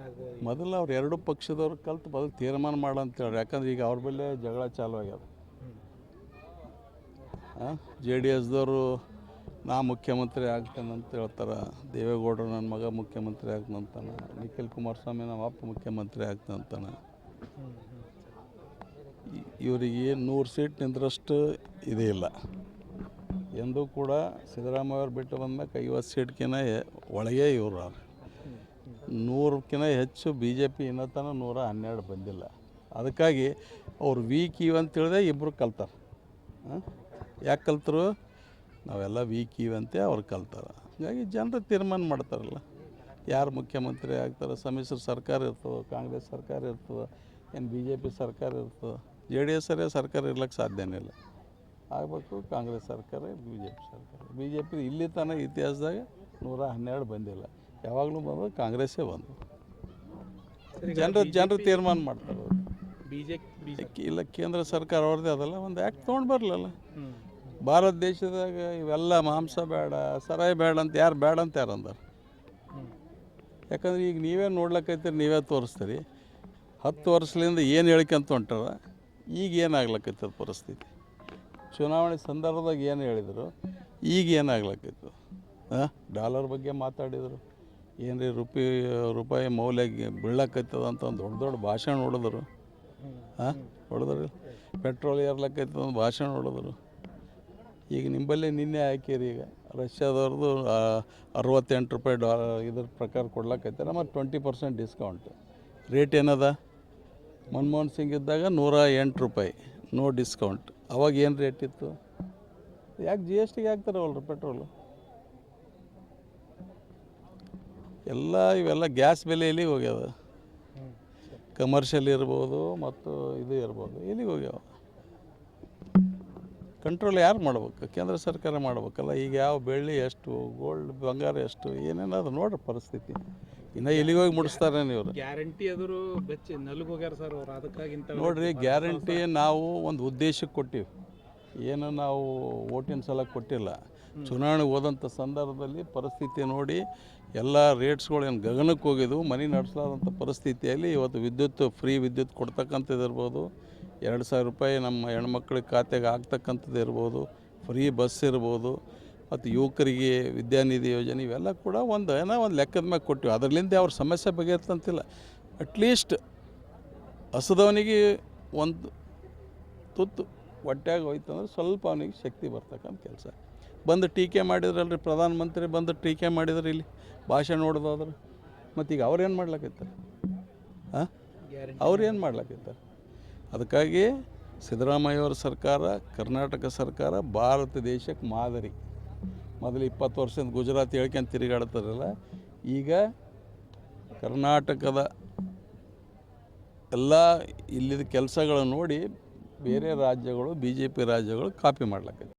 ಆಗೋ ಮೊದಲು ಅವ್ರು ಎರಡು ಪಕ್ಷದವ್ರು ಕಲ್ತು ಮೊದಲು ತೀರ್ಮಾನ ಮಾಡಂತೇಳಿ, ಯಾಕಂದ್ರೆ ಈಗ ಅವ್ರ ಮೇಲೆ ಜಗಳ ಚಾಲು ಆಗ್ಯದ. JDSದವರು ನಾ ಮುಖ್ಯಮಂತ್ರಿ ಆಗ್ತೇನಂತ ಹೇಳ್ತಾರೆ, ದೇವೇಗೌಡರು ನನ್ನ ಮಗ ಮುಖ್ಯಮಂತ್ರಿ ಆಗ್ತಂತಾನೆ, ನಿಖಿಲ್ ಕುಮಾರಸ್ವಾಮಿ ನಮ್ಮ ಅಪ್ಪ ಮುಖ್ಯಮಂತ್ರಿ ಆಗ್ತಂತಾನೆ. ಇವರಿಗೆ 100 ಸೀಟ್ ನಿಂದ್ರಷ್ಟು ಇದೇ ಇಲ್ಲ. ಎಂದೂ ಕೂಡ ಸಿದ್ದರಾಮಯ್ಯ ಅವ್ರು ಬಿಟ್ಟು ಬಂದ್ಮೇಲೆ 50 ಸೀಟ್ಕಿನ್ನ ಒಳಗೆ ಇವರು 100ಕ್ಕಿಂತ ಹೆಚ್ಚು BJP ಇನ್ನತನ 112 ಬಂದಿಲ್ಲ. ಅದಕ್ಕಾಗಿ ಅವ್ರು ವೀಕ್ ಅಂತ ಹೇಳಿದೆ ಇಬ್ಬರು ಕಲ್ತಾರೆ. ಯಾಕೆ ಕಲ್ತರು? ನಾವೆಲ್ಲ ವೀಕ್ ಅಂತೆ ಅವ್ರು ಕಲ್ತಾರೆ. ಹಾಗಾಗಿ ಜನರು ತೀರ್ಮಾನ ಮಾಡ್ತಾರಲ್ಲ ಯಾರು ಮುಖ್ಯಮಂತ್ರಿ ಆಗ್ತಾರೆ. ಸಮ್ಮಿಶ್ರ ಸರ್ಕಾರ ಇರ್ತದೆ, ಕಾಂಗ್ರೆಸ್ ಸರ್ಕಾರ ಇರ್ತದೆ, ಏನು BJP ಸರ್ಕಾರ ಇರ್ತದೆ. JDS ಸರ್ಕಾರ ಇರ್ಲಿಕ್ಕೆ ಸಾಧ್ಯನೇ ಇಲ್ಲ. ಆಗಬೇಕು ಕಾಂಗ್ರೆಸ್ ಸರ್ಕಾರ, BJP ಸರ್ಕಾರ. BJP ಇಲ್ಲಿ ತನಕ ಇತಿಹಾಸದಾಗ 112 ಬಂದಿಲ್ಲ. ಯಾವಾಗಲೂ ಬಂದು ಕಾಂಗ್ರೆಸ್ಸೇ ಬಂದು ಜನರು ತೀರ್ಮಾನ ಮಾಡ್ತಾರೆ. ಇಲ್ಲ ಕೇಂದ್ರ ಸರ್ಕಾರ ಅವ್ರದ್ದೇ ಅದಲ್ಲ, ಒಂದು ಆ್ಯಕ್ಟ್ ತೊಗೊಂಡು ಬರಲಲ್ಲ. ಭಾರತ ದೇಶದಾಗ ಇವೆಲ್ಲ ಮಾಂಸ ಬೇಡ, ಸರಾಯಿ ಬೇಡ ಅಂತ ಯಾರು ಬೇಡ ಅಂತ ಯಾರು ಅಂದಾರ? ಯಾಕಂದ್ರೆ ಈಗ ನೀವೇ ನೋಡ್ಲಕ್ಕೈತೀರಿ, ನೀವೇ ತೋರಿಸ್ತೀರಿ. 10 ವರ್ಷದಿಂದ ಏನು ಹೇಳ್ಕೊಂತ ಹೊಂಟಾರ, ಈಗ ಏನಾಗ್ಲಕ್ಕೈತದ ಪರಿಸ್ಥಿತಿ. ಚುನಾವಣೆ ಸಂದರ್ಭದಾಗ ಏನು ಹೇಳಿದರು, ಈಗ ಏನಾಗ್ಲಕ್ಕೈತು. ಡಾಲರ್ ಬಗ್ಗೆ ಮಾತಾಡಿದರು, ಏನು ರೀ ರೂಪಾಯಿ ಮೌಲ್ಯ ಬೀಳಕ್ಕೈತದ ಅಂತ ಒಂದು ದೊಡ್ಡ ಭಾಷಣ ಹೊಡೆದರು. ಹೊಡೆದ್ರಿ. ಪೆಟ್ರೋಲ್ ಏರ್ಲಕ್ಕೈತದ ಒಂದು ಭಾಷಣ ಹೊಡೆದರು. ಈಗ ನಿಂಬಲ್ಲಿ ನಿನ್ನೆ ಹಾಕಿರಿ, ಈಗ ರಷ್ಯಾದವ್ರದ್ದು $68 ಇದ್ರ ಪ್ರಕಾರ ಕೊಡ್ಲಕ್ಕೈತಾರೆ. ಮತ್ತು 20% ಡಿಸ್ಕೌಂಟ್. ರೇಟ್ ಏನದ? ಮನಮೋಹನ್ ಸಿಂಗ್ ಇದ್ದಾಗ $108, ನೋ ಡಿಸ್ಕೌಂಟ್. ಅವಾಗ ಏನು ರೇಟ್ ಇತ್ತು? ಯಾಕೆ GST ಹಾಕ್ತಾರಲ್ರಿ ಪೆಟ್ರೋಲು? ಇವೆಲ್ಲ ಗ್ಯಾಸ್ ಬೆಲೆ ಎಲ್ಲಿಗೆ ಹೋಗ್ಯದ? ಕಮರ್ಷಿಯಲ್ ಇರ್ಬೋದು ಮತ್ತು ಇದು ಇರ್ಬೋದು, ಎಲ್ಲಿಗೆ ಹೋಗ್ಯಾವ? ಕಂಟ್ರೋಲ್ ಯಾರು ಮಾಡ್ಬೇಕು? ಕೇಂದ್ರ ಸರ್ಕಾರ ಮಾಡ್ಬೇಕಲ್ಲ. ಈಗ ಯಾವ ಬೆಳ್ಳಿ ಎಷ್ಟು, ಗೋಲ್ಡ್ ಬಂಗಾರ ಎಷ್ಟು, ಏನೇನದು ನೋಡ್ರಿ ಪರಿಸ್ಥಿತಿ. ಇನ್ನು ಎಲ್ಲಿಗೆ ಹೋಗಿ ಮುಡಿಸ್ತಾರೆ ನೀವು? ಗ್ಯಾರಂಟಿ ಅದ್ರು ಬೆಚ್ಚಿ ನಲ್ಗೆ ಹೋಗ್ಯಾರ ಸರ್ ಅವ್ರು. ಅದಕ್ಕಾಗಿ ನೋಡ್ರಿ, ಗ್ಯಾರಂಟಿ ನಾವು ಒಂದು ಉದ್ದೇಶಕ್ಕೆ ಕೊಟ್ಟಿವಿ, ಏನು ನಾವು ಓಟಿನ ಸಲ ಕೊಟ್ಟಿಲ್ಲ. ಚುನಾವಣೆಗೆ ಹೋದಂಥ ಸಂದರ್ಭದಲ್ಲಿ ಪರಿಸ್ಥಿತಿ ನೋಡಿ ಎಲ್ಲ ರೇಟ್ಸ್ಗಳು ಏನು ಗಗನಕ್ಕೆ ಹೋಗಿದ್ವು. ಮನೆ ನಡೆಸಲಾದಂಥ ಪರಿಸ್ಥಿತಿಯಲ್ಲಿ ಇವತ್ತು ವಿದ್ಯುತ್ ಫ್ರೀ ವಿದ್ಯುತ್ ಕೊಡ್ತಕ್ಕಂಥದ್ದು ಇರ್ಬೋದು, $2,000 ನಮ್ಮ ಹೆಣ್ಮಕ್ಳಿಗೆ ಖಾತೆಗೆ ಆಗ್ತಕ್ಕಂಥದ್ದು ಇರ್ಬೋದು, ಫ್ರೀ ಬಸ್ ಇರ್ಬೋದು, ಮತ್ತು ಯುವಕರಿಗೆ ವಿದ್ಯಾನಿಧಿ ಯೋಜನೆ, ಇವೆಲ್ಲ ಕೂಡ ಒಂದು ಲೆಕ್ಕದ ಮೇಲೆ ಕೊಟ್ಟಿವಿ. ಅದರಲ್ಲಿಂದ ಅವ್ರ ಸಮಸ್ಯೆ ಬಗೆಹರ್ತಂತಿಲ್ಲ. ಅಟ್ಲೀಸ್ಟ್ ಹಸಿದವನಿಗೆ ಒಂದು ತುತ್ತು ಹೊಟ್ಟೆಯಾಗ ಹೋಯ್ತಂದ್ರೆ ಸ್ವಲ್ಪ ಅವನಿಗೆ ಶಕ್ತಿ ಬರ್ತಕ್ಕಂಥ ಕೆಲಸ. ಬಂದು ಟೀಕೆ ಮಾಡಿದ್ರಲ್ರಿ ಪ್ರಧಾನಮಂತ್ರಿ, ಬಂದು ಟೀಕೆ ಮಾಡಿದ್ರೆ ಇಲ್ಲಿ ಭಾಷೆ ನೋಡೋದಾದ್ರೆ, ಮತ್ತೀಗ ಅವ್ರೇನು ಮಾಡ್ಲಕ್ಕೈತಾರೆ? ಅವ್ರೇನು ಮಾಡ್ಲಕ್ಕೈತಾರೆ? ಅದಕ್ಕಾಗಿ ಸಿದ್ದರಾಮಯ್ಯವ್ರ ಸರ್ಕಾರ, ಕರ್ನಾಟಕ ಸರ್ಕಾರ ಭಾರತ ದೇಶಕ್ಕೆ ಮಾದರಿ. ಮೊದಲು 20 ವರ್ಷದಿಂದ ಗುಜರಾತ್ ಹೇಳ್ಕೊಂಡು ತಿರುಗಾಡ್ತಾರಲ್ಲ, ಈಗ ಕರ್ನಾಟಕದ ಎಲ್ಲ ಇಲ್ಲಿದ ಕೆಲಸಗಳನ್ನು ನೋಡಿ ಬೇರೆ ರಾಜ್ಯಗಳು, BJP ರಾಜ್ಯಗಳು ಕಾಪಿ ಮಾಡ್ಲಕ್ಕೈತೆ.